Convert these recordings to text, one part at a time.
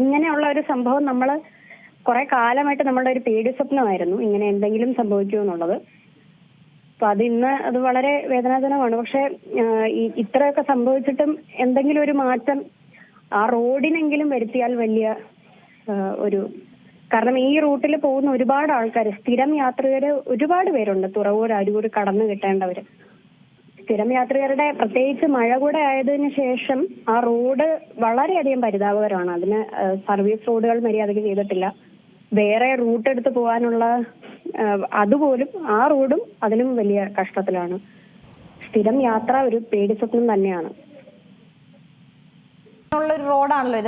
ഇങ്ങനെയുള്ള ഒരു സംഭവം നമ്മൾ കുറെ കാലമായിട്ട് നമ്മളുടെ ഒരു പേടി സ്വപ്നമായിരുന്നു, ഇങ്ങനെ എന്തെങ്കിലും സംഭവിക്കുമെന്നുള്ളത്. അപ്പൊ അത് വളരെ വേദനാജനകമാണ്. പക്ഷെ ഇത്രയൊക്കെ സംഭവിച്ചിട്ടും എന്തെങ്കിലും ഒരു മാറ്റം ആ റോഡിനെങ്കിലും വരുത്തിയാൽ വലിയ ഒരു, കാരണം ഈ റൂട്ടിൽ പോകുന്ന ഒരുപാട് ആൾക്കാർ, സ്ഥിരം യാത്രികര് ഒരുപാട് പേരുണ്ട്. തുറവൂർ, അരൂർ കടന്നു കിട്ടേണ്ടവര്, സ്ഥിരം യാത്രികരുടെ, പ്രത്യേകിച്ച് മഴ കൂടെ ആയതിനു ശേഷം ആ റോഡ് വളരെയധികം പരിതാപകരമാണ്. അതിന് സർവീസ് റോഡുകൾ മര്യാദയ്ക്ക് ചെയ്തിട്ടില്ല. വേറെ റൂട്ട് എടുത്ത് പോകാനുള്ള അതുപോലും, ആ റോഡും അതിലും വലിയ കഷ്ടത്തിലാണ്. സ്ഥിരം യാത്ര ഒരു പേടി സ്വപ്നം തന്നെയാണ്. ഉള്ളൊരു റോഡാണല്ലോ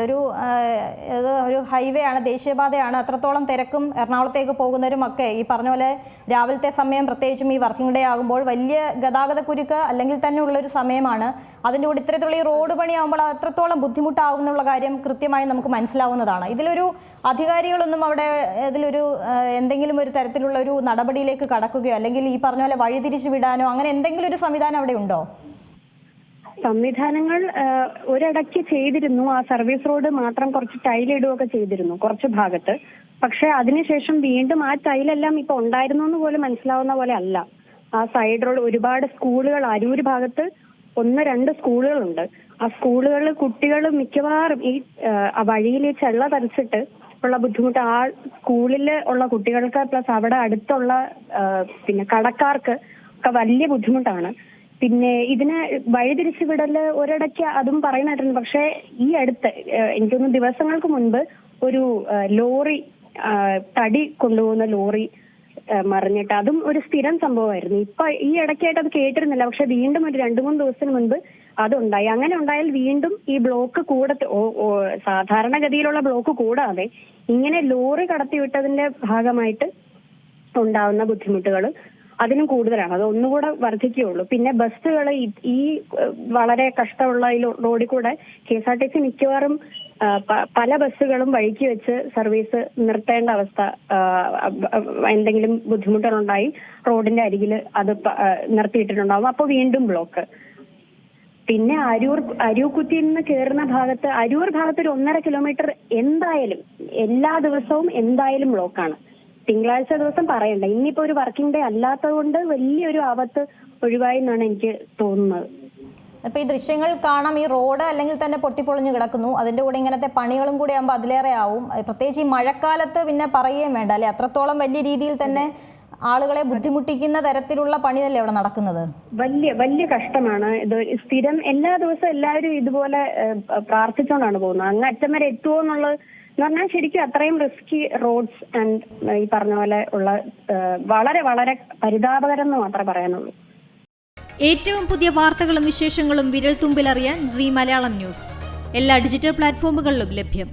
ഒരു ഹൈവേ ആണ്, ദേശീയപാതയാണ്. അത്രത്തോളം തിരക്കും എറണാകുളത്തേക്ക് പോകുന്നവരും ഒക്കെ ഈ പറഞ്ഞ പോലെ രാവിലത്തെ സമയം, പ്രത്യേകിച്ചും ഈ വർക്കിംഗ് ഡേ ആകുമ്പോൾ വലിയ ഗതാഗത കുരുക്ക് അല്ലെങ്കിൽ തന്നെ ഉള്ളൊരു സമയമാണ്. അതിൻ്റെ കൂടെ ഇത്തരത്തിലുള്ള ഈ റോഡ് പണിയാകുമ്പോൾ അത്രത്തോളം ബുദ്ധിമുട്ടാകുന്നുള്ള കാര്യം കൃത്യമായി നമുക്ക് മനസ്സിലാവുന്നതാണ്. ഇതിലൊരു അധികാരികളൊന്നും അവിടെ എന്തെങ്കിലും ഒരു തരത്തിലുള്ള ഒരു നടപടിയിലേക്ക് കടക്കുകയോ അല്ലെങ്കിൽ ഈ പറഞ്ഞ പോലെ വഴിതിരിച്ചു വിടാനോ അങ്ങനെ എന്തെങ്കിലും ഒരു സംവിധാനം അവിടെ ഉണ്ടോ? സംവിധാനങ്ങൾ ഒരിടയ്ക്ക് ചെയ്തിരുന്നു. ആ സർവീസ് റോഡ് മാത്രം കുറച്ച് ടൈലിടുകയൊക്കെ ചെയ്തിരുന്നു കുറച്ച് ഭാഗത്ത്. പക്ഷെ അതിനുശേഷം വീണ്ടും ആ ടൈലെല്ലാം ഇപ്പൊ ഉണ്ടായിരുന്നു എന്ന് പോലും മനസ്സിലാവുന്ന പോലെ അല്ല. ആ സൈഡ് റോഡ്, ഒരുപാട് സ്കൂളുകൾ, അരൂർ ഭാഗത്ത് 1-2 സ്കൂളുകളുണ്ട്. ആ സ്കൂളുകളിൽ കുട്ടികൾ മിക്കവാറും ഈ വഴിയിൽ ചെള്ള തരിച്ചിട്ട് ഉള്ള ബുദ്ധിമുട്ട് ആ സ്കൂളിൽ ഉള്ള കുട്ടികൾക്ക് പ്ലസ് അവിടെ അടുത്തുള്ള പിന്നെ കടക്കാർക്ക് ഒക്കെ വലിയ ബുദ്ധിമുട്ടാണ്. പിന്നെ ഇതിന് വഴിതിരിച്ചു വിടല് ഒരിടയ്ക്ക് അതും പറയുന്നതായിട്ടുണ്ട്. പക്ഷെ ഈ അടുത്ത് എനിക്കൊന്ന് ദിവസങ്ങൾക്ക് മുൻപ് ഒരു ലോറി, തടി കൊണ്ടുപോകുന്ന ലോറി മറിഞ്ഞിട്ട്, അതും ഒരു സ്ഥിരം സംഭവമായിരുന്നു. ഇപ്പൊ ഈ ഇടയ്ക്കായിട്ട് അത് കേട്ടിരുന്നില്ല. പക്ഷെ വീണ്ടും ഒരു 2-3 ദിവസത്തിന് മുൻപ് അതുണ്ടായി. അങ്ങനെ ഉണ്ടായാൽ വീണ്ടും ഈ ബ്ലോക്ക് സാധാരണഗതിയിലുള്ള ബ്ലോക്ക് കൂടാതെ ഇങ്ങനെ ലോറി കടത്തിവിട്ടതിന്റെ ഭാഗമായിട്ട് ഉണ്ടാവുന്ന ബുദ്ധിമുട്ടുകൾ അതിനും കൂടുതലാണ്. അത് ഒന്നുകൂടെ വർദ്ധിക്കുകയുള്ളൂ. പിന്നെ ബസ്സുകൾ, ഈ വളരെ കഷ്ടമുള്ള ഈ റോഡിൽ കൂടെ KSRTC മിക്കവാറും പല ബസ്സുകളും വഴിക്ക് വെച്ച് സർവീസ് നിർത്തേണ്ട അവസ്ഥ, എന്തെങ്കിലും ബുദ്ധിമുട്ടുകളുണ്ടായി റോഡിന്റെ അരികിൽ അത് നിർത്തിയിട്ടിട്ടുണ്ടാവും. അപ്പോൾ വീണ്ടും ബ്ലോക്ക്. പിന്നെ അരൂക്കുറ്റിയിൽ നിന്ന് കയറുന്ന ഭാഗത്ത്, അരൂർ ഭാഗത്ത് ഒരു 1.5 കിലോമീറ്റർ എന്തായാലും എല്ലാ ദിവസവും എന്തായാലും ബ്ലോക്കാണ്. തിങ്കളാഴ്ച ദിവസം പറയണ്ട. ഇന്നിപ്പോ ഒരു വർക്കിംഗ് ഡേ അല്ലാത്തത് കൊണ്ട് വലിയൊരു ആപത്ത് ഒഴിവായി എന്നാണ് എനിക്ക് തോന്നുന്നത്. ഇപ്പൊ ഈ ദൃശ്യങ്ങൾ കാണാം, ഈ റോഡ് അല്ലെങ്കിൽ തന്നെ പൊട്ടിപ്പൊളിഞ്ഞു കിടക്കുന്നു. അതിന്റെ കൂടെ ഇങ്ങനത്തെ പണികളും കൂടി ആകുമ്പോൾ അതിലേറെ ആവും. പ്രത്യേകിച്ച് ഈ മഴക്കാലത്ത് പിന്നെ പറയുകയും വേണ്ട അല്ലെ, അത്രത്തോളം വലിയ രീതിയിൽ തന്നെ ആളുകളെ ബുദ്ധിമുട്ടിക്കുന്ന തരത്തിലുള്ള പണിയല്ലേ അവിടെ നടക്കുന്നത്. വലിയ കഷ്ടമാണ് ഇത്. സ്ഥിരം എല്ലാ ദിവസവും എല്ലാവരും ഇതുപോലെ പ്രാർത്ഥിച്ചുകൊണ്ടാണ് പോകുന്നത്. അങ്ങ് അറ്റം വരെ എത്തുമോ എന്നുള്ളത് എന്ന് പറഞ്ഞാൽ ശരിക്കും അത്രയും റിസ്കി റോഡ്സ് ആൻഡ് ഈ പറഞ്ഞ പോലെ ഉള്ള വളരെ വളരെ പരിതാപകരം എന്ന് മാത്രമേ പറയാനുള്ളൂ. ഏറ്റവും പുതിയ വാർത്തകളും വിശേഷങ്ങളും വിരൽ തുമ്പിലറിയാൻ സീ മലയാളം ന്യൂസ് എല്ലാ ഡിജിറ്റൽ പ്ലാറ്റ്ഫോമുകളിലും ലഭ്യം.